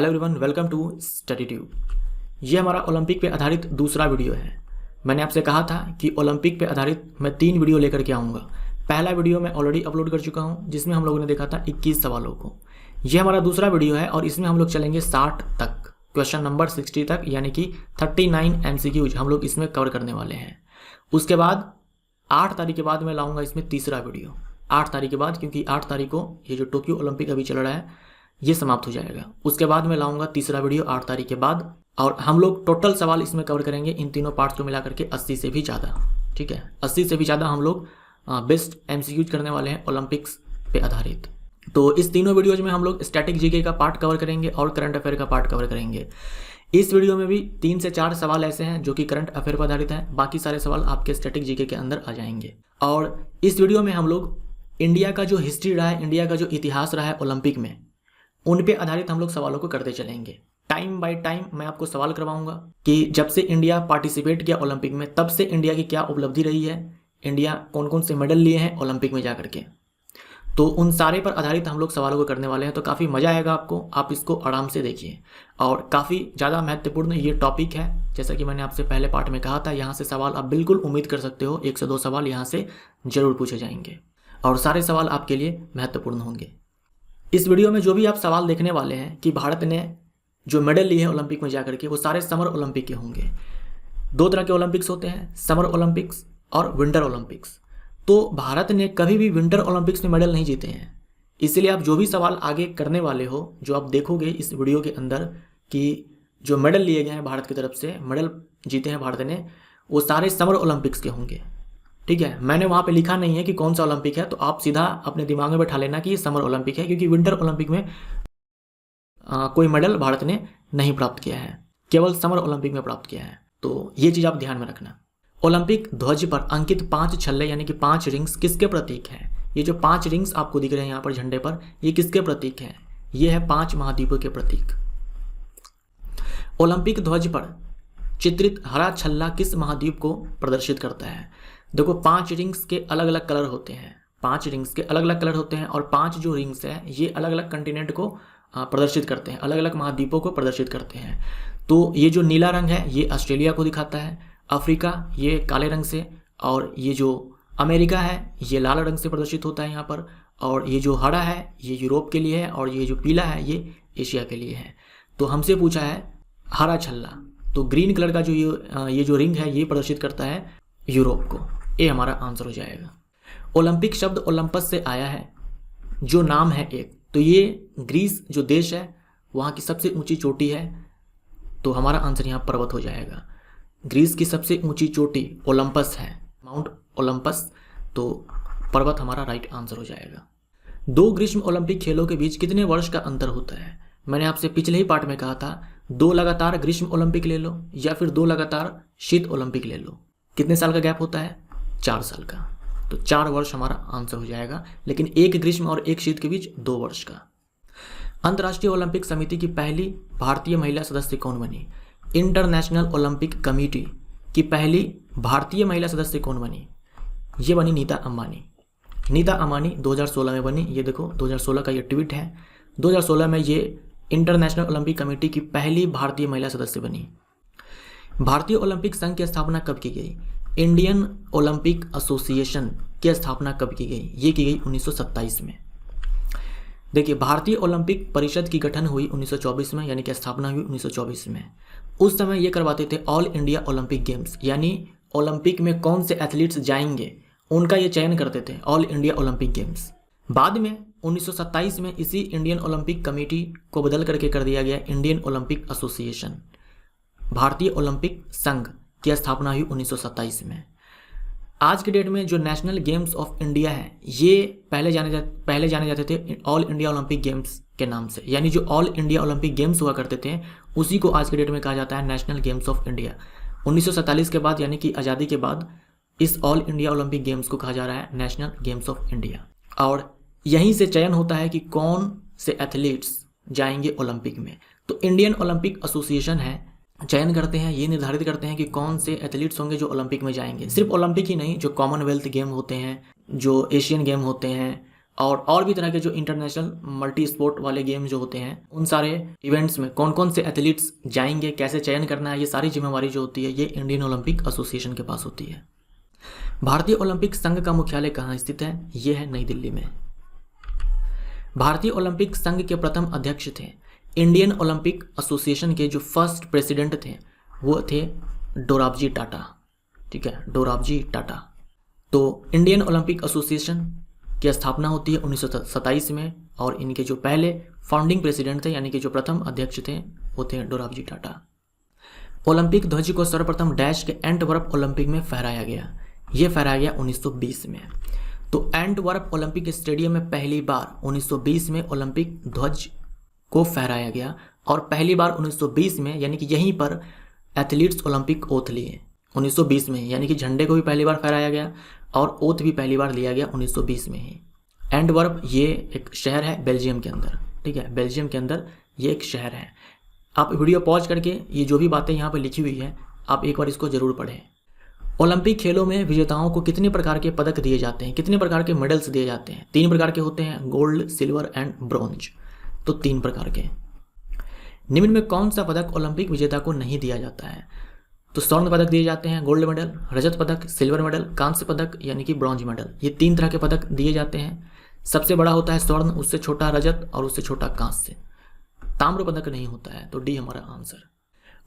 Hello everyone, welcome to Study Tube. ये हमारा Olympic पे आधारित दूसरा वीडियो है। मैंने आपसे कहा था कि ओलंपिक पे आधारित मैं 3 वीडियो लेकर के आऊँगा। पहला वीडियो मैं ऑलरेडी अपलोड कर चुका हूँ जिसमें हम लोगों ने देखा था 21 सवालों को। ये हमारा दूसरा वीडियो है और इसमें हम लोग चलेंगे 60 तक, क्वेश्चन नंबर 60 तक, यानी कि 39 MCQs हम लोग इसमें कवर करने वाले हैं। उसके बाद 8 तारीख के बाद मैं लाऊंगा इसमें तीसरा वीडियो, 8 तारीख के बाद, क्योंकि 8 तारीख को ये जो टोक्यो ओलंपिक अभी चल रहा है ये समाप्त हो जाएगा। उसके बाद मैं लाऊंगा तीसरा वीडियो 8 तारीख के बाद, और हम लोग टोटल सवाल इसमें कवर करेंगे इन तीनों पार्ट्स को मिला करके 80 से भी ज़्यादा। ठीक है, 80 से भी ज़्यादा हम लोग बेस्ट MCQs करने वाले हैं ओलंपिक्स पे आधारित। तो इस तीनों वीडियोज में हम लोग स्टैटिक जीके का पार्ट कवर करेंगे और करंट अफेयर का पार्ट कवर करेंगे। इस वीडियो में भी 3 से 4 सवाल ऐसे हैं जो कि करंट अफेयर पर आधारित हैं, बाकी सारे सवाल आपके स्टैटिक जीके के अंदर आ जाएंगे। और इस वीडियो में हम लोग इंडिया का जो हिस्ट्री रहा है, इंडिया का जो इतिहास रहा है ओलंपिक में, उन पे आधारित हम लोग सवालों को करते चलेंगे। टाइम बाय टाइम मैं आपको सवाल करवाऊंगा कि जब से इंडिया पार्टिसिपेट किया ओलंपिक में तब से इंडिया की क्या उपलब्धि रही है, इंडिया कौन कौन से मेडल लिए हैं ओलंपिक में जाकर के। तो उन सारे पर आधारित हम लोग सवालों को करने वाले हैं। तो काफ़ी मज़ा आएगा आपको, आप इसको आराम से देखिए। और काफ़ी ज़्यादा महत्वपूर्ण ये टॉपिक है, जैसा कि मैंने आपसे पहले पार्ट में कहा था। यहाँ से सवाल आप बिल्कुल उम्मीद कर सकते हो, 1 से 2 सवाल यहाँ से ज़रूर पूछे जाएंगे और सारे सवाल आपके लिए महत्वपूर्ण होंगे। इस वीडियो में जो भी आप सवाल देखने वाले हैं कि भारत ने जो मेडल लिए हैं ओलंपिक में जाकर के, वो सारे समर ओलंपिक के होंगे। 2 तरह के ओलंपिक्स होते हैं, समर ओलंपिक्स और विंटर ओलंपिक्स। तो भारत ने कभी भी विंटर ओलंपिक्स में मेडल नहीं जीते हैं। इसलिए आप जो भी सवाल आगे करने वाले हो, जो आप देखोगे इस वीडियो के अंदर कि जो मेडल लिए गए हैं भारत की तरफ से, मेडल जीते हैं भारत ने, वो सारे समर ओलंपिक्स के होंगे। ठीक है, मैंने वहाँ पे लिखा नहीं है कि कौन सा ओलंपिक है, तो आप सीधा अपने दिमाग में बैठा लेना कि ये समर ओलंपिक है, क्योंकि विंटर ओलंपिक में कोई मेडल भारत ने नहीं प्राप्त किया है, केवल समर ओलंपिक में प्राप्त किया है। तो ये चीज़ आप ध्यान में रखना। ओलंपिक ध्वज पर अंकित 5 छल्ले यानी कि 5 रिंग्स किसके प्रतीक हैं? ये जो 5 रिंग्स आपको दिख रहे हैं यहाँ पर झंडे पर, ये किसके प्रतीक हैं? ये है 5 महाद्वीपों के प्रतीक। ओलंपिक ध्वज पर चित्रित हरा छल्ला किस महाद्वीप को प्रदर्शित करता है? देखो, 5 रिंग्स के अलग अलग कलर होते हैं, 5 रिंग्स के अलग अलग कलर होते हैं, और 5 जो रिंग्स है ये अलग अलग कंटिनेंट को प्रदर्शित करते हैं, अलग अलग महाद्वीपों को प्रदर्शित करते हैं। तो ये जो नीला रंग है ये ऑस्ट्रेलिया को दिखाता है, अफ्रीका ये काले रंग से, और ये जो अमेरिका है ये लाल रंग से प्रदर्शित होता है यहाँ पर, और ये जो हरा है ये यूरोप के लिए है, और ये जो पीला है ये एशिया के लिए है। तो हमसे पूछा है हरा छल्ला, तो ग्रीन कलर का जो ये जो रिंग है ये प्रदर्शित करता है यूरोप को। ये हमारा आंसर हो जाएगा। ओलंपिक शब्द ओलंपस से आया है, जो नाम है एक, तो ये ग्रीस जो देश है वहाँ की सबसे ऊंची चोटी है, तो हमारा आंसर यहाँ पर्वत हो जाएगा। ग्रीस की सबसे ऊंची चोटी ओलंपस है, माउंट ओलंपस, तो पर्वत हमारा राइट आंसर हो जाएगा। 2 ग्रीष्म ओलंपिक खेलों के बीच कितने वर्ष का अंतर होता है? मैंने आपसे पिछले ही पार्ट में कहा था 2 लगातार ग्रीष्म ओलंपिक ले लो या फिर 2 लगातार शीत ओलंपिक ले लो। कितने साल का गैप होता है? 4 साल का, तो 4 वर्ष हमारा आंसर हो जाएगा। लेकिन 1 ग्रीष्म और 1 शीत के बीच 2 वर्ष का। अंतर्राष्ट्रीय ओलंपिक समिति की पहली भारतीय महिला सदस्य कौन बनी? इंटरनेशनल ओलंपिक कमेटी की पहली भारतीय महिला सदस्य कौन बनी? ये बनी नीता अंबानी। नीता अंबानी 2016 में बनी। ये देखो 2016 का ये ट्वीट है। 2016 में ये इंटरनेशनल ओलंपिक कमेटी की पहली भारतीय महिला सदस्य बनी। भारतीय ओलंपिक संघ की स्थापना कब की गई? इंडियन ओलंपिक एसोसिएशन की स्थापना कब की गई? ये की गई 1927 में। देखिए, भारतीय ओलंपिक परिषद की गठन हुई 1924 में, यानी कि स्थापना हुई 1924 में। उस समय ये करवाते थे ऑल इंडिया ओलंपिक गेम्स, यानी ओलंपिक में कौन से एथलीट्स जाएंगे उनका ये चयन करते थे, ऑल इंडिया ओलंपिक गेम्स। बाद में 1927 में इसी इंडियन ओलंपिक कमेटी को बदल करके कर दिया गया इंडियन ओलंपिक एसोसिएशन। भारतीय ओलंपिक संघ की स्थापना हुई 1927 में। आज के डेट में जो नेशनल गेम्स ऑफ इंडिया है ये पहले जाने जाते थे ऑल इंडिया ओलंपिक गेम्स के नाम से, यानी जो ऑल इंडिया ओलंपिक गेम्स हुआ करते थे उसी को आज के डेट में कहा जाता है नेशनल गेम्स ऑफ इंडिया। 1947 के बाद, यानी कि आज़ादी के बाद, इस ऑल इंडिया ओलंपिक गेम्स को कहा जा रहा है नेशनल गेम्स ऑफ इंडिया। और यहीं से चयन होता है कि कौन से एथलीट्स जाएंगे ओलंपिक में। तो इंडियन ओलंपिक एसोसिएशन है, चयन करते हैं, ये निर्धारित करते हैं कि कौन से एथलीट्स होंगे जो ओलंपिक में जाएंगे। सिर्फ ओलंपिक ही नहीं, जो कॉमनवेल्थ गेम होते हैं, जो एशियन गेम होते हैं, और भी तरह के जो इंटरनेशनल मल्टी स्पोर्ट वाले गेम जो होते हैं उन सारे इवेंट्स में कौन कौन से एथलीट्स जाएंगे, कैसे चयन करना है, ये सारी जिम्मेवारी जो होती है ये इंडियन ओलंपिक एसोसिएशन के पास होती है। भारतीय ओलंपिक संघ का मुख्यालय कहाँ स्थित है? ये है नई दिल्ली में। भारतीय ओलंपिक संघ के प्रथम अध्यक्ष थे, इंडियन ओलंपिक एसोसिएशन के जो फर्स्ट प्रेसिडेंट थे वो थे डोराबजी टाटा। ठीक है, डोराबजी टाटा। तो इंडियन ओलंपिक एसोसिएशन की स्थापना होती है 1927 में और इनके जो पहले फाउंडिंग प्रेसिडेंट थे यानी कि जो प्रथम अध्यक्ष थे वो थे डोराबजी टाटा। ओलंपिक ध्वज को सर्वप्रथम डैश के एंटवर्प ओलंपिक में फहराया गया। ये फहराया गया 1920 में। तो एंटवर्प ओलंपिक स्टेडियम में पहली बार 1920 में ओलंपिक ध्वज को फहराया गया और पहली बार 1920 में यानी कि यहीं पर एथलीट्स ओलंपिक ओथ लिए 1920 में, यानी कि झंडे को भी पहली बार फहराया गया और ओथ भी पहली बार लिया गया 1920 में ही। एंटवर्प ये एक शहर है बेल्जियम के अंदर। ठीक है, बेल्जियम के अंदर ये एक शहर है। आप वीडियो पॉज करके ये जो भी बातें यहाँ पर लिखी हुई है आप एक बार इसको जरूर पढ़ें। ओलंपिक खेलों में विजेताओं को कितने प्रकार के पदक दिए जाते हैं, कितने प्रकार के मेडल्स दिए जाते हैं? 3 प्रकार के होते हैं, गोल्ड, सिल्वर एंड ब्रॉन्ज। तो 3 प्रकार के। निम्न में कौन सा पदक ओलंपिक विजेता को नहीं दिया जाता है? तो स्वर्ण पदक दिए जाते हैं, गोल्ड मेडल, रजत पदक, सिल्वर मेडल, कांस्य पदक यानी कि ब्रॉन्ज मेडल। ये 3 तरह के पदक दिए जाते हैं। सबसे बड़ा होता है स्वर्ण, उससे छोटा रजत और उससे छोटा कांस्य। ताम्र पदक नहीं होता है। तो डी हमारा आंसर।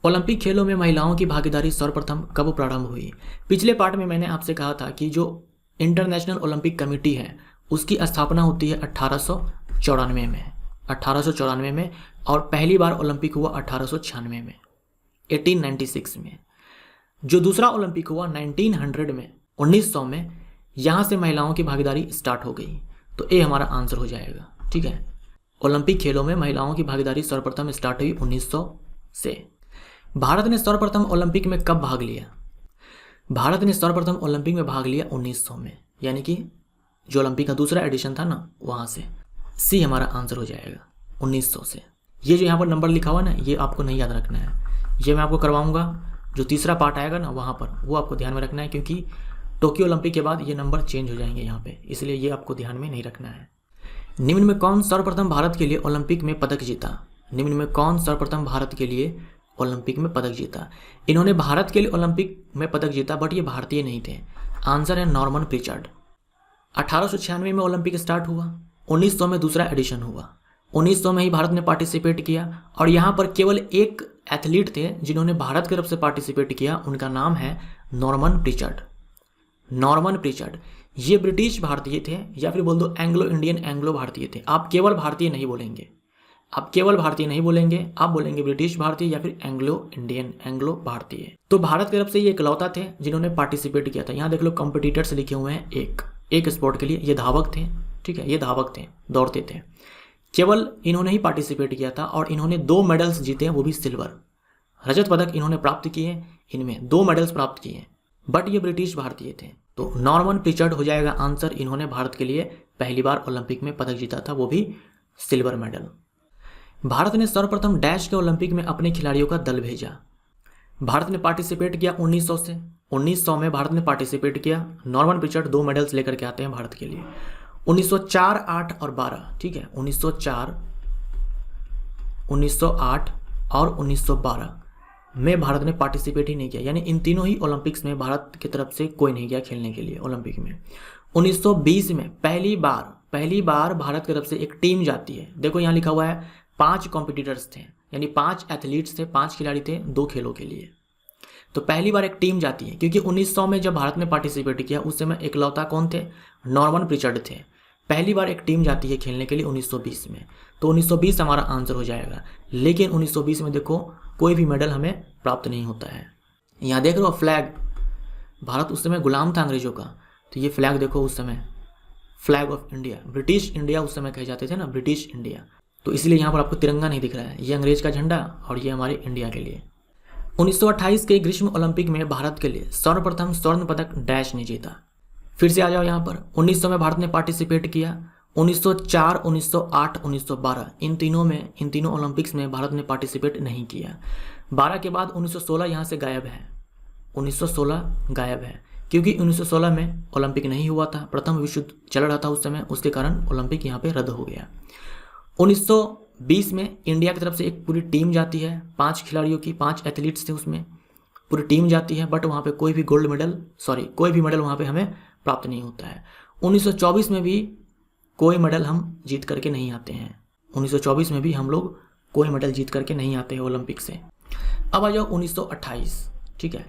ओलंपिक खेलों में महिलाओं की भागीदारी सर्वप्रथम कब प्रारंभ हुई? पिछले पार्ट में मैंने आपसे कहा था कि जो इंटरनेशनल ओलंपिक कमेटी है उसकी स्थापना होती है 1894 में, 1894 में, और पहली बार ओलंपिक हुआ 1896 में, 1896 में। जो दूसरा ओलंपिक हुआ 1900 में, 1900 में, यहाँ से महिलाओं की भागीदारी स्टार्ट हो गई। तो ए हमारा आंसर हो जाएगा। ठीक है, ओलंपिक खेलों में महिलाओं की भागीदारी सर्वप्रथम स्टार्ट हुई 1900 से। भारत ने सर्वप्रथम ओलंपिक में कब भाग लिया? भारत ने सर्वप्रथम ओलंपिक में भाग लिया 1900 में, यानी कि जो ओलंपिक का दूसरा एडिशन था ना वहाँ से। सी हमारा आंसर हो जाएगा 1900 से। ये जो यहाँ पर नंबर लिखा हुआ ना ये आपको नहीं याद रखना है, ये मैं आपको करवाऊँगा। जो तीसरा पार्ट आएगा ना वहाँ पर वो आपको ध्यान में रखना है, क्योंकि टोक्यो ओलंपिक के बाद ये नंबर चेंज हो जाएंगे यहाँ पे, इसलिए ये आपको ध्यान में नहीं रखना है। निम्न में कौन सर्वप्रथम भारत के लिए ओलंपिक में पदक जीता? निम्न में कौन सर्वप्रथम भारत के लिए ओलंपिक में पदक जीता? इन्होंने भारत के लिए ओलंपिक में पदक जीता बट ये भारतीय नहीं थे। आंसर है नॉर्मन प्रिचर्ड। 1896 में ओलंपिक स्टार्ट हुआ, 1900 में दूसरा एडिशन हुआ, 1900 में ही भारत ने पार्टिसिपेट किया और यहाँ पर केवल एक एथलीट थे जिन्होंने भारत की तरफ से पार्टिसिपेट किया, उनका नाम है नॉर्मन प्रिचर्ड। नॉर्मन प्रिचर्ड ये ब्रिटिश भारतीय थे या फिर बोल दो एंग्लो इंडियन, एंग्लो भारतीय थे। आप केवल भारतीय नहीं बोलेंगे, आप केवल भारतीय नहीं बोलेंगे, आप बोलेंगे ब्रिटिश भारतीय या फिर एंग्लो इंडियन, एंग्लो भारतीय। तो भारत की तरफ से ये इकलौता थे जिन्होंने पार्टिसिपेट किया था। यहाँ देख लो कंपटीटर्स लिखे हुए हैं एक स्पोर्ट के लिए। ये धावक थे। ठीक है, ये धावक थे, दौड़ते थे। केवल इन्होंने ही पार्टिसिपेट किया था और इन्होंने 2 मेडल्स जीते हैं, वो भी सिल्वर। रजत पदक इन्होंने प्राप्त किए, इनमें 2 मेडल्स प्राप्त किए, बट ये ब्रिटिश भारतीय थे। तो नॉर्मन प्रिचर्ड हो जाएगा आंसर। इन्होंने भारत के लिए पहली बार ओलंपिक में पदक जीता था, वो भी सिल्वर मेडल। भारत ने सर्वप्रथम डैश के ओलंपिक में अपने खिलाड़ियों का दल भेजा। भारत ने पार्टिसिपेट किया 1900 से। 1900 में भारत ने पार्टिसिपेट किया। नॉर्मन प्रिचर्ड 2 मेडल्स लेकर के आते हैं भारत के लिए। 1904, 8 और 12। ठीक है, 1904, 1908 और 1912 में भारत ने पार्टिसिपेट ही नहीं किया, यानी इन तीनों ही ओलंपिक्स में भारत की तरफ से कोई नहीं गया खेलने के लिए ओलंपिक में। 1920 में पहली बार भारत की तरफ से एक टीम जाती है। देखो यहाँ लिखा हुआ है 5 कॉम्पिटिटर्स थे, यानी 5 एथलीट्स थे, 5 खिलाड़ी थे 2 खेलों के लिए। तो पहली बार एक टीम जाती है, क्योंकि 1900 में जब भारत ने पार्टिसिपेट किया उस समय इकलौता कौन थे? नॉर्मन प्रिचर्ड थे। पहली बार एक टीम जाती है खेलने के लिए 1920 में। तो 1920 हमारा आंसर हो जाएगा। लेकिन 1920 में देखो कोई भी मेडल हमें प्राप्त नहीं होता है। यहाँ देख रहे हो फ्लैग, भारत उस समय गुलाम था अंग्रेजों का। तो ये फ्लैग देखो, उस समय flag of India, British India उस समय कहे जाते थे ना, ब्रिटिश इंडिया। तो इसलिए यहाँ पर आपको तिरंगा नहीं दिख रहा है, ये अंग्रेज का झंडा और ये हमारे इंडिया के लिए। 1928 के ग्रीष्म ओलंपिक में भारत के लिए सर्वप्रथम स्वर्ण पदक डैश ने जीता। फिर से आ जाओ यहाँ पर। 1900 में भारत ने पार्टिसिपेट किया। 1904, 1908, 1912 इन तीनों ओलंपिक्स में भारत ने पार्टिसिपेट नहीं किया। 12 के बाद 1916 यहाँ से गायब है। 1916 गायब है। क्योंकि 1916 में ओलंपिक नहीं हुआ था, प्रथम विश्व युद्ध चल रहा था उस समय, उसके कारण ओलंपिक यहाँ पे रद्द हो गया। 1920 में इंडिया की तरफ से एक पूरी टीम जाती है, 5 खिलाड़ियों की, 5 एथलीट्स थे उसमें, पूरी टीम जाती है, बट वहाँ पे कोई भी कोई भी मेडल वहाँ पे हमें प्राप्त नहीं होता है। 1924 में भी कोई मेडल हम जीत करके नहीं आते हैं। 1924 में भी हम लोग कोई मेडल जीत करके नहीं आते हैं ओलंपिक से। अब आ जाओ 1928, ठीक है,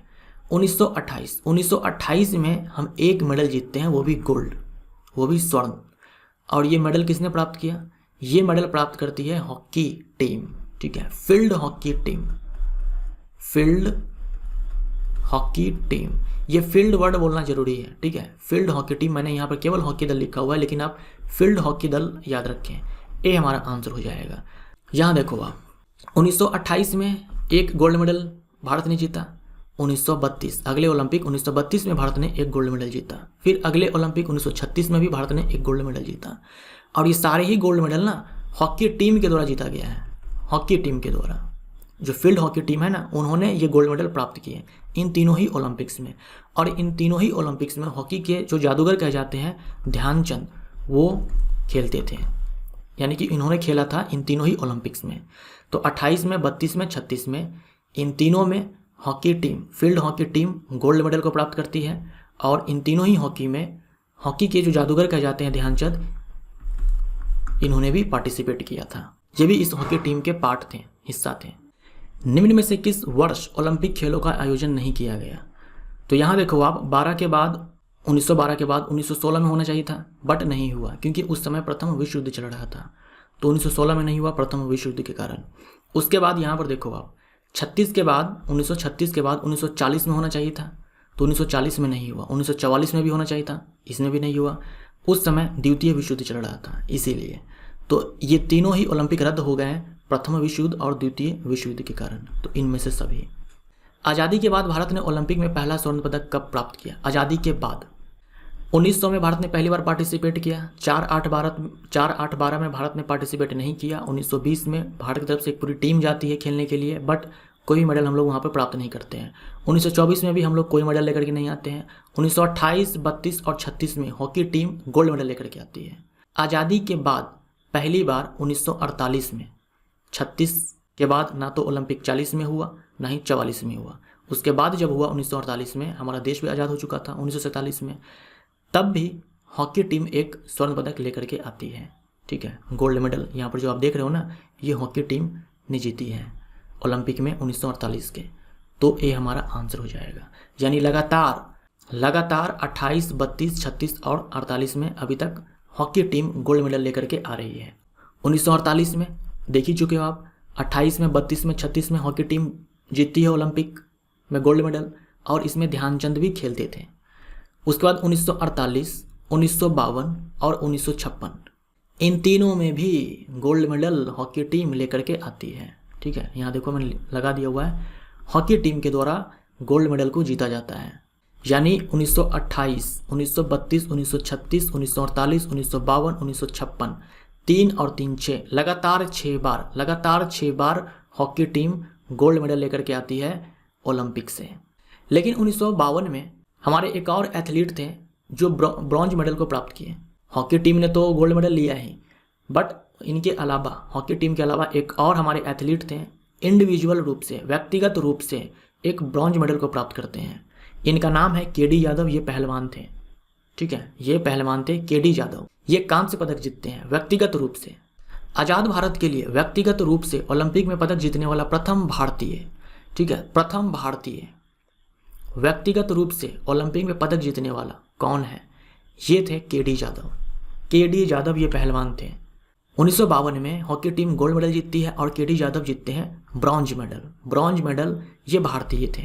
1928 में हम एक मेडल जीतते हैं, वो भी गोल्ड, वो भी स्वर्ण। और ये मेडल किसने प्राप्त किया? ये मेडल प्राप्त करती है हॉकी टीम, ठीक है, field hockey team, field hockey team. ये फील्ड वर्ड बोलना जरूरी है, ठीक है, फील्ड हॉकी टीम। मैंने यहाँ पर केवल हॉकी दल लिखा हुआ है, लेकिन आप फील्ड हॉकी दल याद रखें, ये हमारा आंसर हो जाएगा। यहाँ देखो आप, 1928 में एक गोल्ड मेडल भारत ने जीता। 1932 अगले ओलंपिक 1932 में भारत ने एक गोल्ड मेडल जीता। फिर अगले ओलंपिक 1936 में भी भारत ने एक गोल्ड मेडल जीता। और ये सारे ही गोल्ड मेडल ना हॉकी टीम के द्वारा जीता गया है। हॉकी टीम के द्वारा, जो फील्ड हॉकी टीम है ना, उन्होंने ये गोल्ड मेडल प्राप्त किए इन तीनों ही ओलंपिक्स में। और इन तीनों ही ओलंपिक्स में हॉकी के जो जादूगर कहे जाते हैं ध्यानचंद, वो खेलते थे, यानी कि इन्होंने खेला था इन तीनों ही ओलंपिक्स में। तो 28 में, 32 में, 36 में, इन तीनों में hockey team, field hockey team gold medal को प्राप्त करती है। और इन तीनों ही हॉकी में हॉकी के जो जादूगर कहे जाते हैं ध्यानचंद, इन्होंने भी पार्टिसिपेट किया था। ये भी इस हॉकी टीम के पार्ट थे, हिस्सा थे। निम्न में से किस वर्ष ओलंपिक खेलों का आयोजन नहीं किया गया? तो यहाँ देखो आप, 1912 के बाद 1916 में होना चाहिए था, बट नहीं हुआ, क्योंकि उस समय प्रथम विश्व युद्ध चल रहा था। तो 1916 में नहीं हुआ प्रथम विश्व युद्ध के कारण। उसके बाद यहाँ पर देखो आप, 1936 के बाद 1940 में होना चाहिए था, तो 1940 में नहीं हुआ। 1944 में भी होना चाहिए था, इसमें भी नहीं हुआ। उस समय द्वितीय विश्व युद्ध चल रहा था, इसीलिए। तो ये तीनों ही ओलंपिक रद्द हो गए हैं, प्रथम विश्व युद्ध और द्वितीय विश्व युद्ध के कारण। तो इनमें से सभी। आज़ादी के बाद भारत ने ओलंपिक में पहला स्वर्ण पदक कब प्राप्त किया? आज़ादी के बाद 1900 में भारत ने पहली बार पार्टिसिपेट किया। 4-8-12 में भारत ने पार्टिसिपेट नहीं किया। 1920 में भारत की तरफ से एक पूरी टीम जाती है खेलने के लिए, बट कोई मेडल हम लोग वहाँ पर प्राप्त नहीं करते हैं। 1924 में भी हम लोग कोई मेडल लेकर के नहीं आते हैं। 1928, 32 और 36 में हॉकी टीम गोल्ड मेडल लेकर के आती है। आज़ादी के बाद पहली बार 1948 में, 36 के बाद ना तो ओलंपिक 40 में हुआ, ना ही 44 में हुआ। उसके बाद जब हुआ 1948 में, हमारा देश भी आज़ाद हो चुका था 1947 में, तब भी हॉकी टीम एक स्वर्ण पदक लेकर के आती है, ठीक है, गोल्ड मेडल। यहाँ पर जो आप देख रहे हो ना, ये हॉकी टीम ने जीती है ओलंपिक में 1948 के। तो ये हमारा आंसर हो जाएगा। यानी लगातार 28, 32, 36 और 48 में अभी तक हॉकी टीम गोल्ड मेडल लेकर के आ रही है। 1948 में देख ही चुके हो आप, 28 में, 32 में, 36 में हॉकी टीम जीतती है ओलंपिक में गोल्ड मेडल, और इसमें ध्यानचंद भी खेलते थे। उसके बाद 1948, 1952 और 1956, इन तीनों में भी गोल्ड मेडल हॉकी टीम लेकर के आती है, ठीक है। यहाँ देखो मैंने लगा दिया हुआ है, हॉकी टीम के द्वारा गोल्ड मेडल को जीता जाता है। यानी 1928, 1932, 1936, 1948, 1952, 1956, 3 और 3 6, लगातार 6 बार हॉकी टीम गोल्ड मेडल लेकर के आती है ओलंपिक से। लेकिन 1952 में हमारे एक और एथलीट थे जो ब्रॉन्ज मेडल को प्राप्त किए। हॉकी टीम ने तो गोल्ड मेडल लिया ही, बट इनके अलावा, हॉकी टीम के अलावा एक और हमारे एथलीट थे, इंडिविजुअल रूप से, व्यक्तिगत रूप से एक ब्रॉन्ज मेडल को प्राप्त करते हैं। इनका नाम है केडी यादव। ये पहलवान थे, ठीक है, ये पहलवान थे केडी यादव। ये कांस्य पदक जीतते हैं व्यक्तिगत रूप से। आज़ाद भारत के लिए व्यक्तिगत रूप से ओलंपिक में पदक जीतने वाला प्रथम भारतीय, ठीक है, प्रथम भारतीय व्यक्तिगत रूप से ओलंपिक में पदक जीतने वाला कौन है? ये थे केडी यादव। केडी यादव ये पहलवान थे। 1952 में हॉकी टीम गोल्ड मेडल जीतती है और केडी यादव जीतते हैं ब्रॉन्ज मेडल। ब्रॉन्ज मेडल ये भारतीय थे।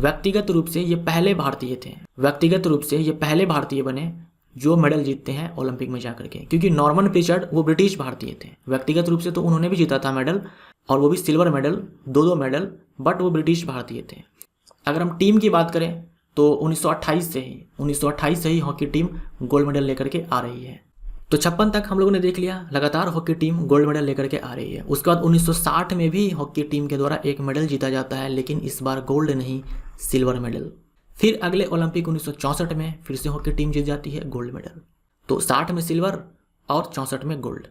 व्यक्तिगत रूप से ये पहले भारतीय थे। व्यक्तिगत रूप से ये पहले भारतीय बने जो मेडल जीतते हैं ओलंपिक में जाकर के, क्योंकि नॉर्मन प्रिचर्ड वो ब्रिटिश भारतीय थे। व्यक्तिगत रूप से तो उन्होंने भी जीता था मेडल, और वो भी सिल्वर मेडल, 2 मेडल, बट वो ब्रिटिश भारतीय थे। अगर हम टीम की बात करें तो 1928 से ही हॉकी टीम गोल्ड मेडल लेकर के आ रही है। तो 56 तक हम लोगों ने देख लिया, लगातार हॉकी टीम गोल्ड मेडल लेकर के आ रही है। उसके बाद 1960 में भी हॉकी टीम के द्वारा एक मेडल जीता जाता है, लेकिन इस बार गोल्ड नहीं, सिल्वर मेडल। फिर अगले ओलंपिक 1964 में फिर से हॉकी टीम जीत जाती है गोल्ड मेडल। तो 60 में सिल्वर और 64 में गोल्ड,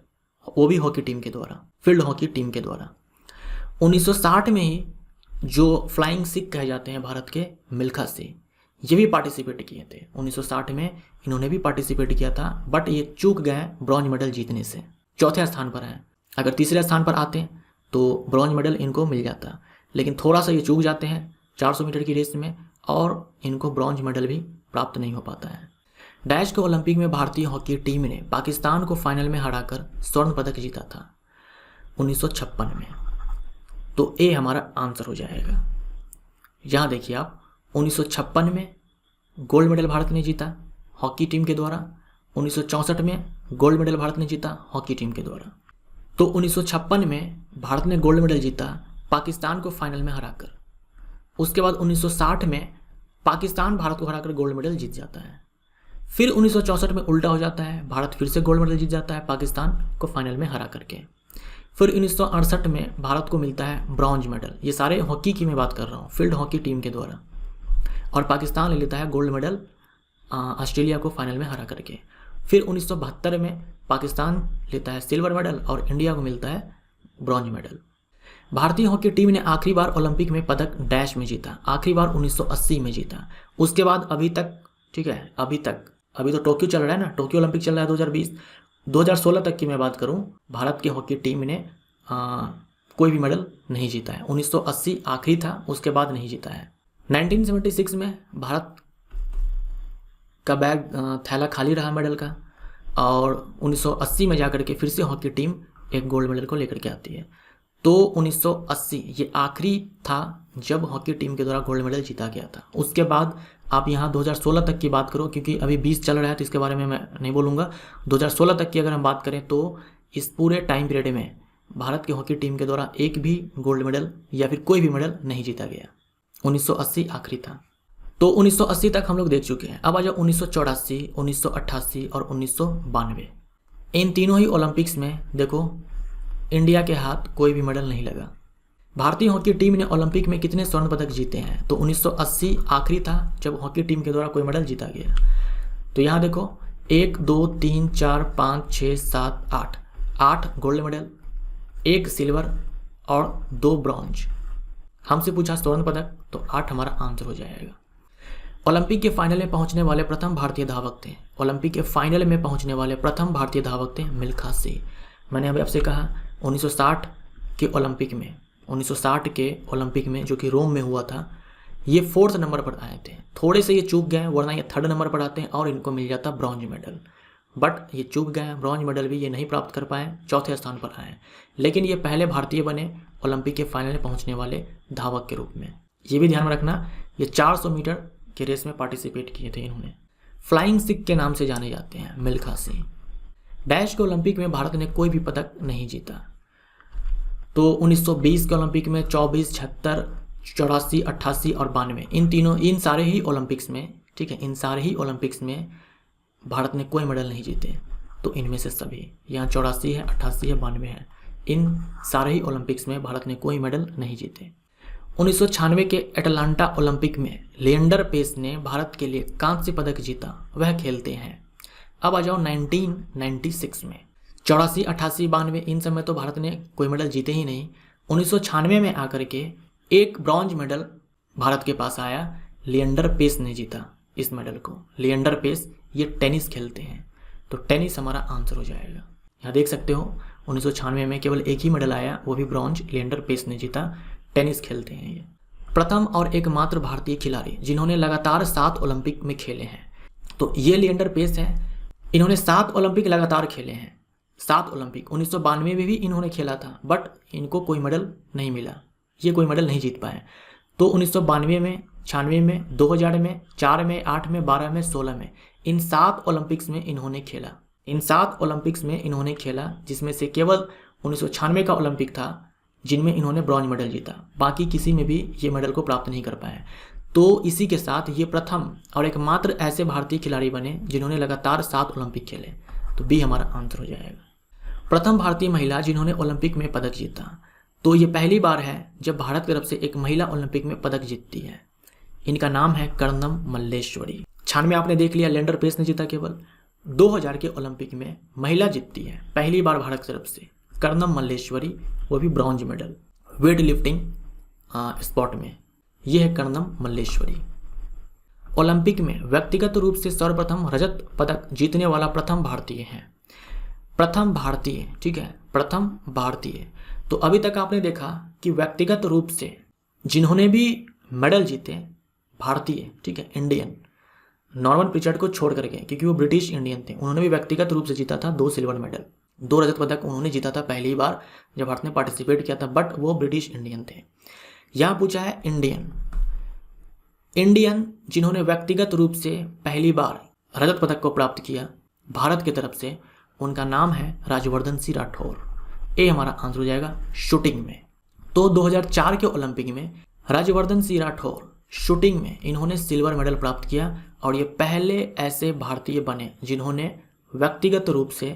वो भी हॉकी टीम के द्वारा, फील्ड हॉकी टीम के द्वारा। 1960 में ही जो फ्लाइंग सिख कहे जाते हैं भारत के, मिल्खा सिंह, ये भी पार्टिसिपेट किए थे। 1960 में इन्होंने भी पार्टिसिपेट किया था, बट ये चूक गए ब्रॉन्ज मेडल जीतने से, चौथे स्थान पर हैं। अगर तीसरे स्थान पर आते तो ब्रॉन्ज मेडल इनको मिल जाता, लेकिन थोड़ा सा ये चूक जाते हैं 400 मीटर की रेस में और इनको ब्रॉन्ज मेडल भी प्राप्त नहीं हो पाता है। डैश के ओलंपिक में भारतीय हॉकी टीम ने पाकिस्तान को फाइनल में हराकर स्वर्ण पदक जीता था 1956 में। तो ए हमारा आंसर हो जाएगा। यहाँ देखिए आप, 1956 में गोल्ड मेडल भारत ने जीता हॉकी टीम के द्वारा, 1964 में गोल्ड मेडल भारत ने जीता हॉकी टीम के द्वारा। तो 1956 में भारत ने गोल्ड मेडल जीता पाकिस्तान को फाइनल में हराकर। उसके बाद 1960 में पाकिस्तान भारत को हराकर गोल्ड मेडल जीत जाता है। फिर 1964 में उल्टा हो जाता है, भारत फिर से गोल्ड मेडल जीत जाता है पाकिस्तान को फाइनल में हरा करके। फिर 1968 में भारत को मिलता है ब्रॉन्ज मेडल, ये सारे हॉकी की मैं बात कर रहा हूँ, फील्ड हॉकी टीम के द्वारा। और पाकिस्तान ले लेता है गोल्ड मेडल ऑस्ट्रेलिया को फाइनल में हरा करके। फिर 1972 में पाकिस्तान लेता है सिल्वर मेडल और इंडिया को मिलता है ब्रॉन्ज मेडल। भारतीय हॉकी टीम ने आखिरी बार ओलंपिक में पदक डैश में जीता, आखिरी बार 1980 में जीता। उसके बाद अभी तक, ठीक है, अभी तो टोक्यो चल रहा है ना, टोक्यो ओलंपिक चल रहा है 2020, 2016 तक की मैं बात करूं, भारत की हॉकी टीम ने कोई भी मेडल नहीं जीता है। 1980 आखिरी था, उसके बाद नहीं जीता है। 1976 में भारत का बैग थैला खाली रहा मेडल का, और 1980 में जाकर के फिर से हॉकी टीम एक गोल्ड मेडल को लेकर के आती है। तो 1980 ये आखिरी था जब हॉकी टीम के द्वारा गोल्ड मेडल जीता गया था। उसके बाद आप यहाँ 2016 तक की बात करो, क्योंकि अभी 20 चल रहा है तो इसके बारे में मैं नहीं बोलूँगा। 2016 तक की अगर हम बात करें तो इस पूरे टाइम पीरियड में भारत की हॉकी टीम के द्वारा एक भी गोल्ड मेडल या फिर कोई भी मेडल नहीं जीता गया। 1980 आखिरी था। तो 1980 तक हम लोग देख चुके हैं। अब आ जाओ 1984, 1988 और 1992। इन तीनों ही ओलंपिक्स में देखो इंडिया के हाथ कोई भी मेडल नहीं लगा। भारतीय हॉकी टीम ने ओलंपिक में कितने स्वर्ण पदक जीते हैं? तो 1980 आखिरी था जब हॉकी टीम के द्वारा कोई मेडल जीता गया। तो यहाँ देखो 1 2 3 4 5 6 7 8 8 गोल्ड मेडल, 1 सिल्वर और 2 ब्रॉन्ज। हमसे पूछा स्वर्ण पदक, तो 8 हमारा आंसर हो जाएगा। ओलंपिक के फाइनल में पहुंचने वाले प्रथम भारतीय धावक थे, ओलंपिक के फाइनल में पहुंचने वाले प्रथम भारतीय धावक थे मिल्खा सिंह। मैंने अभी आपसे कहा 1960 के ओलंपिक में, 1960 के ओलंपिक में जो कि रोम में हुआ था, ये 4th नंबर पर आए थे। थोड़े से ये चूक गए, वरना ये 3rd नंबर पर आते हैं और इनको मिल जाता ब्रॉन्ज मेडल। बट ये चूक गए, ब्रॉन्ज मेडल भी ये नहीं प्राप्त कर पाए, 4थे स्थान पर आए। लेकिन ये पहले भारतीय बने ओलंपिक के फाइनल में पहुंचने वाले धावक के रूप में। ये भी ध्यान में रखना, ये 400 मीटर के रेस में पार्टिसिपेट किए थे इन्होंने। फ्लाइंग सिख के नाम से जाने जाते हैं मिल्खा सिंह। डैश के ओलंपिक में भारत ने कोई भी पदक नहीं जीता। तो 1920 के ओलंपिक में 24, 76, 84, 88 और 92, इन सारे ही ओलंपिक्स में, ठीक है, इन सारे ही ओलंपिक्स में भारत ने कोई मेडल नहीं जीते। तो इनमें से सभी, यहाँ 84 है, 88 है, 92 है, इन सारे ही ओलंपिक्स में भारत ने कोई मेडल नहीं जीते। 1996 के एटलांटा ओलंपिक में लिएंडर पेस ने भारत के लिए कांस्य पदक जीता, वह खेलते हैं। अब आ जाओ 1996 में, 84, 88, 92, इन समय तो भारत ने कोई मेडल जीते ही नहीं। 1996 में आकर के एक ब्रॉन्ज मेडल भारत के पास आया, लिएंडर पेस ने जीता इस मेडल को। लिएंडर पेस ये टेनिस खेलते हैं, तो टेनिस हमारा आंसर हो जाएगा। यहाँ देख सकते हो 1996 में केवल एक ही मेडल आया, वो भी ब्रॉन्ज, लिएंडर पेस ने जीता। टेनिस खेलते हैं ये। प्रथम और एकमात्र भारतीय खिलाड़ी जिन्होंने लगातार 7 ओलंपिक में खेले हैं, तो ये लिएंडर पेस है। इन्होंने 7 ओलंपिक लगातार खेले हैं, 7 ओलंपिक। 1992 में भी इन्होंने खेला था, बट इनको कोई मेडल नहीं मिला, ये कोई मेडल नहीं जीत पाए। तो 1992 में, 96 में, 2000 में, 4 में, 8 में, 12 में, 16 में, इन 7 ओलंपिक्स में इन्होंने खेला। इन 7 ओलंपिक्स में इन्होंने खेला, जिसमें से केवल 1996 का ओलंपिक था जिनमें इन्होंने ब्रॉन्ज मेडल जीता। बाकी किसी में भी ये मेडल को प्राप्त नहीं कर पाए। तो इसी के साथ ये प्रथम और एकमात्र ऐसे भारतीय खिलाड़ी बने जिन्होंने लगातार 7 ओलंपिक खेले। तो बी हमारा आंसर हो जाएगा। प्रथम भारतीय महिला जिन्होंने ओलंपिक में पदक जीता, तो ये पहली बार है जब भारत की तरफ से एक महिला ओलंपिक में पदक जीतती है। इनका नाम है कर्णम मल्लेश्वरी। 96 आपने देख लिया लैंडर पेस ने जीता केवल। 2000 के ओलंपिक में महिला जीतती है पहली बार भारत की तरफ से, कर्णम मल्लेश्वरी, वो भी bronze medal weight lifting sport में। यह है कर्णम मल्लेश्वरी। ओलंपिक में व्यक्तिगत रूप से सर्वप्रथम रजत पदक जीतने वाला प्रथम भारतीय है। प्रथम भारतीय, ठीक है, प्रथम भारतीय। तो अभी तक आपने देखा कि व्यक्तिगत रूप से जिन्होंने भी मेडल जीते भारतीय, ठीक है, इंडियन, नॉर्मन प्रिचर्ड को छोड़ करके, क्योंकि वो ब्रिटिश इंडियन थे, उन्होंने भी व्यक्तिगत रूप से जीता था 2 सिल्वर मेडल, 2 रजत पदक उन्होंने जीता था पहली बार जब भारत ने पार्टिसिपेट किया था, बट वो ब्रिटिश इंडियन थे। यहाँ पूछा है इंडियन जिन्होंने व्यक्तिगत रूप से पहली बार रजत पदक को प्राप्त किया भारत की तरफ से, उनका नाम है राजवर्धन सिंह राठौर। ये हमारा आंसर हो जाएगा शूटिंग में। तो 2004 के ओलंपिक में राजवर्धन सिंह राठौर शूटिंग में इन्होंने सिल्वर मेडल प्राप्त किया और ये पहले ऐसे भारतीय बने जिन्होंने व्यक्तिगत रूप से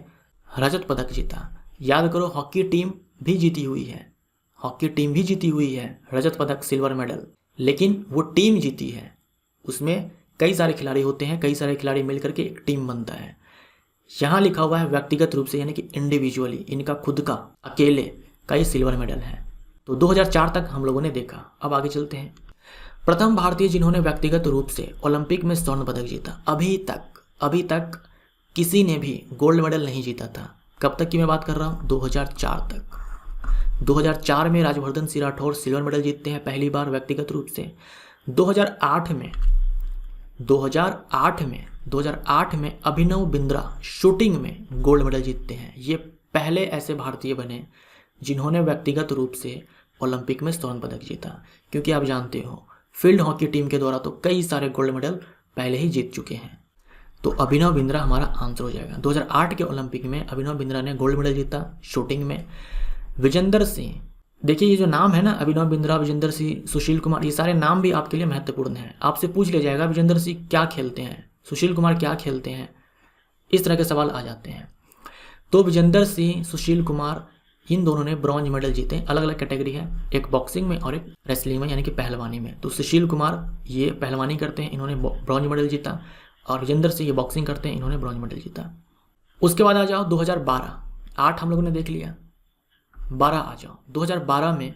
रजत पदक जीता। याद करो हॉकी टीम भी जीती हुई है, हॉकी टीम भी जीती हुई है रजत पदक सिल्वर मेडल, लेकिन वो टीम जीती है, उसमें कई सारे खिलाड़ी होते हैं, कई सारे खिलाड़ी मिलकर के एक टीम बनता है। यहाँ लिखा हुआ है व्यक्तिगत रूप से, यानी कि इंडिविजुअली, इनका खुद का अकेले का ये सिल्वर मेडल है। तो 2004 तक हम लोगों ने देखा। अब आगे चलते हैं। प्रथम भारतीय जिन्होंने व्यक्तिगत रूप से ओलंपिक में स्वर्ण पदक जीता। अभी तक किसी ने भी गोल्ड मेडल नहीं जीता था। कब तक की मैं बात कर रहा हूँ? 2004 तक। 2004 में राजवर्धन सिंह राठौर सिल्वर मेडल जीतते हैं पहली बार व्यक्तिगत रूप से। 2008 में अभिनव बिंद्रा शूटिंग में गोल्ड मेडल जीतते हैं। ये पहले ऐसे भारतीय बने जिन्होंने व्यक्तिगत रूप से ओलंपिक में स्वर्ण पदक जीता, क्योंकि आप जानते हो फील्ड हॉकी टीम के द्वारा तो कई सारे गोल्ड मेडल पहले ही जीत चुके हैं। तो अभिनव बिंद्रा हमारा आंसर हो जाएगा। 2008 के ओलंपिक में अभिनव बिंद्रा ने गोल्ड मेडल जीता शूटिंग में। विजेंदर सिंह, देखिए ये जो नाम है ना, अभिनव बिंद्रा, विजेंदर सिंह, सुशील कुमार, ये सारे नाम भी आपके लिए महत्वपूर्ण हैं। आपसे पूछ लिया जाएगा विजेंदर सिंह क्या खेलते हैं, सुशील कुमार क्या खेलते हैं, इस तरह के सवाल आ जाते हैं। तो विजेंदर सिंह, सुशील कुमार, इन दोनों ने ब्रॉन्ज मेडल जीते। अलग अलग कैटेगरी है, एक बॉक्सिंग में और एक रेसलिंग में, यानी कि पहलवानी में। तो सुशील कुमार ये पहलवानी करते हैं, इन्होंने ब्रॉन्ज मेडल जीता, और विजेंदर सिंह ये बॉक्सिंग करते हैं, इन्होंने ब्रॉन्ज मेडल जीता। उसके बाद आ जाओ 2012, 8 हम लोगों ने देख लिया, 12 आ जाओ। 2012 में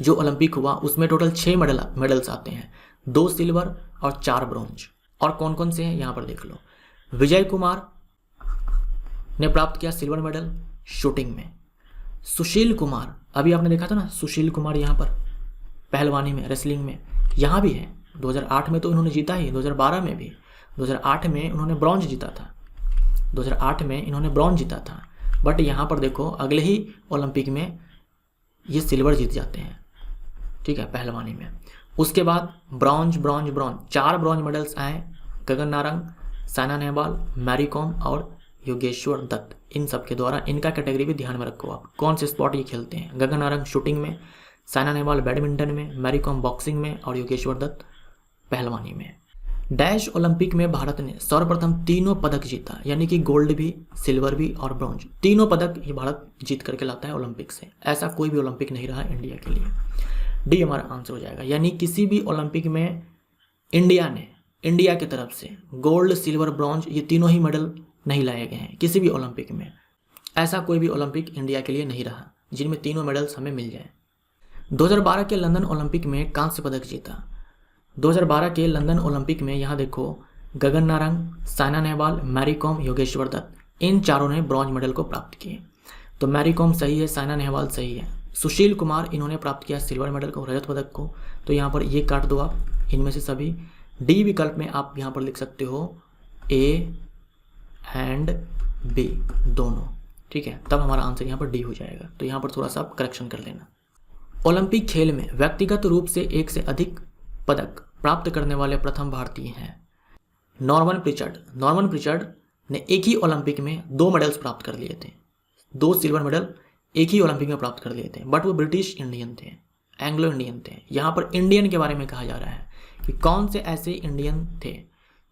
जो ओलंपिक हुआ उसमें टोटल 6 मेडल्स आते हैं, 2 सिल्वर और 4 ब्रॉन्ज। और कौन कौन से हैं यहाँ पर देख लो। विजय कुमार ने प्राप्त किया सिल्वर मेडल शूटिंग में। सुशील कुमार, अभी आपने देखा था ना, सुशील कुमार यहाँ पर पहलवानी में, रेसलिंग में, यहाँ भी है। 2008 में तो इन्होंने जीता ही, 2012 में भी। 2008 में उन्होंने ब्रॉन्ज जीता था, 2008 में इन्होंने ब्रॉन्ज जीता था, बट यहाँ पर देखो अगले ही ओलंपिक में ये सिल्वर जीत जाते हैं, ठीक है, पहलवानी में। उसके बाद ब्रॉन्ज 4 ब्रॉन्ज मेडल्स आए। गगन नारंग, साइना नेहवाल, मैरी कॉम और योगेश्वर दत्त, इन सब के द्वारा। इनका कैटेगरी भी ध्यान में रखो आप, कौन से स्पॉट ये खेलते हैं। गगन नारंग शूटिंग में, साइना नेहवाल बैडमिंटन में, मैरी कॉम बॉक्सिंग में और योगेश्वर दत्त पहलवानी में। डैश ओलंपिक में भारत ने सर्वप्रथम 3 पदक जीता, यानी कि गोल्ड भी, सिल्वर भी और ब्रॉन्ज, 3 पदक ये भारत जीत करके लाता है ओलंपिक से। ऐसा कोई भी ओलंपिक नहीं रहा इंडिया के लिए। डी हमारा आंसर हो जाएगा। यानी किसी भी ओलंपिक में इंडिया की तरफ से गोल्ड, सिल्वर, ब्रॉन्ज, ये तीनों ही मेडल नहीं लाए गए हैं किसी भी ओलंपिक में। ऐसा कोई भी ओलंपिक इंडिया के लिए नहीं रहा जिनमें तीनों मेडल्स हमें मिल जाए। 2012 के लंदन ओलंपिक में कांस्य पदक जीता। 2012 के लंदन ओलंपिक में यहाँ देखो गगन नारंग, साइना नेहवाल, मैरी कॉम, योगेश्वर दत्त, इन चारों ने ब्रॉन्ज मेडल को प्राप्त किए। तो मैरी कॉम सही है, साइना नेहवाल सही है। सुशील कुमार इन्होंने प्राप्त किया सिल्वर मेडल को, रजत पदक को। तो यहाँ पर ये काट दो आप, इनमें से सभी। डी विकल्प में आप यहाँ पर लिख सकते हो ए एंड बी दोनों, ठीक है, तब हमारा आंसर यहाँ पर डी हो जाएगा। तो यहाँ पर थोड़ा सा आप करेक्शन कर लेना। ओलंपिक खेल में व्यक्तिगत रूप से एक से अधिक पदक प्राप्त करने वाले प्रथम भारतीय हैं नॉर्मन प्रिचर्ड। नॉर्मन प्रिचर्ड ने एक ही ओलंपिक में 2 मेडल्स प्राप्त कर लिए थे, 2 सिल्वर मेडल एक ही ओलंपिक में प्राप्त कर लिए थे, बट वो ब्रिटिश इंडियन थे, एंग्लो इंडियन थे। यहाँ पर इंडियन के बारे में कहा जा रहा है कि कौन से ऐसे इंडियन थे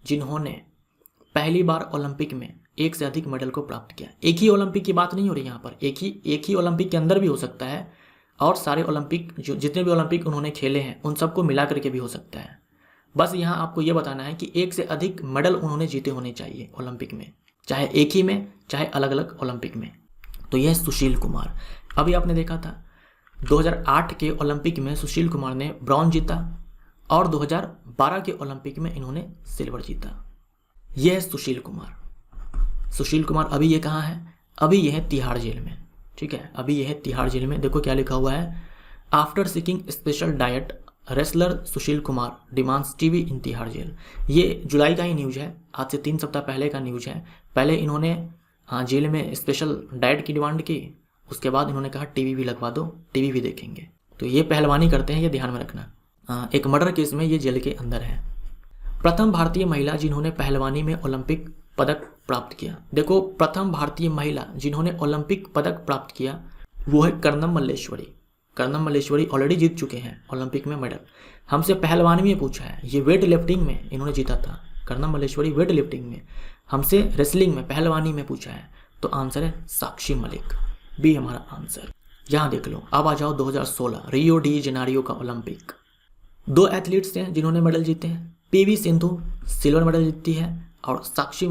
जिन्होंने पहली बार ओलंपिक में एक से अधिक मेडल को प्राप्त किया। एक ही ओलंपिक की बात नहीं हो रही यहाँ पर, एक ही ओलंपिक के अंदर भी हो सकता है, और सारे ओलंपिक जो जितने भी ओलंपिक उन्होंने खेले हैं उन सबको मिला करके भी हो सकता है। बस यहाँ आपको ये बताना है कि एक से अधिक मेडल उन्होंने जीते होने चाहिए ओलंपिक में, चाहे एक ही में चाहे अलग अलग ओलंपिक में। तो यह सुशील कुमार। अभी आपने देखा था 2008 के ओलंपिक में सुशील कुमार ने ब्रॉन्ज जीता और 2012 के ओलंपिक में इन्होंने सिल्वर जीता। यह है सुशील कुमार। सुशील कुमार अभी ये कहाँ है? अभी यह है तिहाड़ जेल में, ठीक है, अभी यह है तिहाड़ जेल में। देखो क्या लिखा हुआ है, after seeking special diet wrestler Sushil Kumar demands TV in Tihar jail. ये जुलाई का ही न्यूज़ है, आज से 3 सप्ताह पहले का न्यूज़ है। पहले इन्होंने जेल में स्पेशल डाइट की डिमांड की, उसके बाद इन्होंने कहा टीवी भी लगवा दो, टीवी भी देखेंगे। तो ये पहलवानी करते हैं, ये ध्यान में रखना। एक मर्डर केस में ये जेल के अंदर है। प्रथम भारतीय महिला जिन्होंने पहलवानी में ओलंपिक पदक प्राप्त किया। देखो, प्रथम भारतीय महिला जिन्होंने ओलंपिक पदक प्राप्त किया वो है कर्णम मल्लेश्वरी। कर्णम मल्लेश्वरी ऑलरेडी जीत चुके हैं ओलंपिक में मेडल। हमसे पहलवानी में पूछा है, ये वेट लिफ्टिंग में इन्होंने जीता था। कर्णम मल्लेश्वरी वेट लिफ्टिंग में। हमसे रेसलिंग में पहलवानी में पूछा है, तो आंसर है साक्षी मलिक, बी हमारा आंसर। यहाँ देख लो। अब आ जाओ 2016 रियो डी जेनेरियो का ओलंपिक। 2 एथलीट्स हैं जिन्होंने मेडल जीते हैं। पीवी सिंधु सिल्वर मेडल जीतती है और साक्षी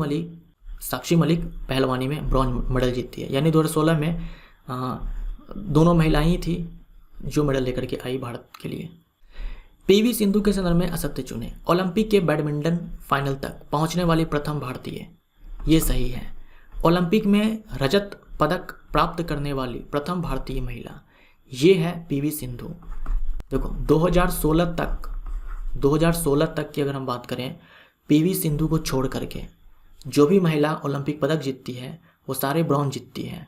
मलिक पहलवानी में ब्रॉन्ज मेडल जीतती है। यानी 2016 में दोनों महिलाएं ही थी जो मेडल लेकर के आई भारत के लिए। पीवी सिंधु के संदर्भ में असत्य चुने। ओलंपिक के बैडमिंटन फाइनल तक पहुंचने वाली प्रथम भारतीय, ये सही है। ओलंपिक में रजत पदक प्राप्त करने वाली प्रथम भारतीय महिला, ये है पीवी सिंधु। देखो 2016 तक की अगर हम बात करें, पीवी सिंधु को छोड़ करके जो भी महिला ओलंपिक पदक जीतती है वो सारे ब्रॉन्ज जीतती है।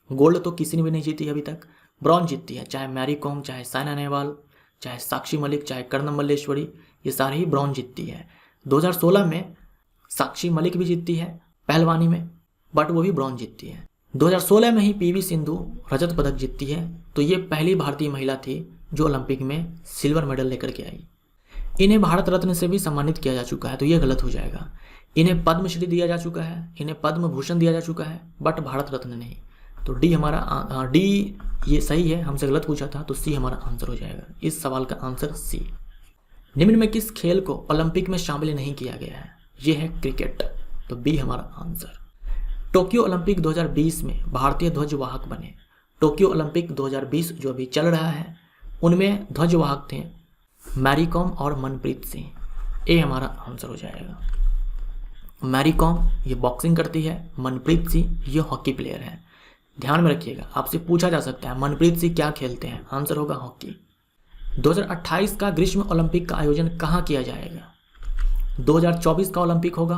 गोल्ड तो किसी ने भी नहीं जीती अभी तक, ब्रॉन्ज जीतती है। चाहे मैरी कॉम, चाहे साइना नेहवाल, चाहे साक्षी मलिक, चाहे कर्णम मल्लेश्वरी, ये सारे ही ब्रॉन्ज जीतती है। 2016 में साक्षी मलिक भी जीतती है पहलवानी में, बट वो भी ब्रॉन्ज जीतती है। 2016 में ही पीवी सिंधु रजत पदक जीतती है। तो ये पहली भारतीय महिला थी जो ओलंपिक में सिल्वर मेडल लेकर के आई। इन्हें भारत रत्न से भी सम्मानित किया जा चुका है, तो ये गलत हो जाएगा। इन्हें पद्मश्री दिया जा चुका है, इन्हें पद्म भूषण दिया जा चुका है, बट भारत रत्न नहीं। तो डी हमारा डी ये सही है, हमसे गलत पूछा था, तो सी हमारा आंसर हो जाएगा। इस सवाल का आंसर सी। निम्न में किस खेल को ओलंपिक में शामिल नहीं किया गया है? ये है क्रिकेट, तो बी हमारा आंसर। टोक्यो ओलंपिक 2020 में भारतीय ध्वजवाहक बने। टोक्यो ओलंपिक 2020 जो अभी चल रहा है उनमें ध्वजवाहक थे मैरी कॉम और मनप्रीत सिंह। ए हमारा आंसर हो जाएगा। मैरी कॉम ये बॉक्सिंग करती है, मनप्रीत सिंह ये हॉकी प्लेयर है। ध्यान में रखिएगा, आपसे पूछा जा सकता है मनप्रीत सिंह क्या खेलते हैं, आंसर होगा हॉकी। 2028 का ग्रीष्म ओलंपिक का आयोजन कहाँ किया जाएगा? 2024 का ओलंपिक होगा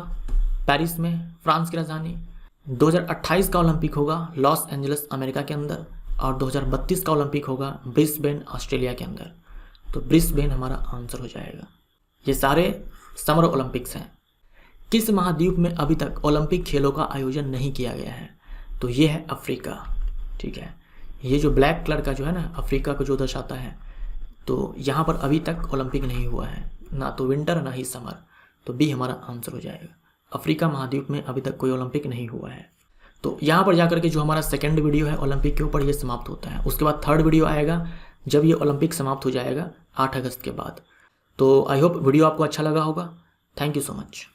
पेरिस में, फ्रांस की राजधानी। 2028 का ओलंपिक होगा लॉस एंजल्स अमेरिका के अंदर, और 2032 का ओलंपिक होगा ब्रिस्बेन ऑस्ट्रेलिया के अंदर। तो ब्रिस्बेन हमारा आंसर हो जाएगा। ये सारे समर ओलंपिक्स हैं। किस महाद्वीप में अभी तक ओलंपिक खेलों का आयोजन नहीं किया गया है? तो ये है अफ्रीका, ठीक है। ये जो ब्लैक कलर का जो है ना, अफ्रीका को जो दर्शाता है, तो यहाँ पर अभी तक ओलंपिक नहीं हुआ है, ना तो विंटर ना ही समर। तो बी हमारा आंसर हो जाएगा। अफ्रीका महाद्वीप में अभी तक कोई ओलंपिक नहीं हुआ है। तो यहाँ पर जाकर के जो हमारा सेकंड वीडियो है ओलंपिक के ऊपर, ये समाप्त होता है। उसके बाद थर्ड वीडियो आएगा जब ये ओलंपिक समाप्त हो जाएगा 8 अगस्त के बाद। तो आई होप वीडियो आपको अच्छा लगा होगा। Thank you so much.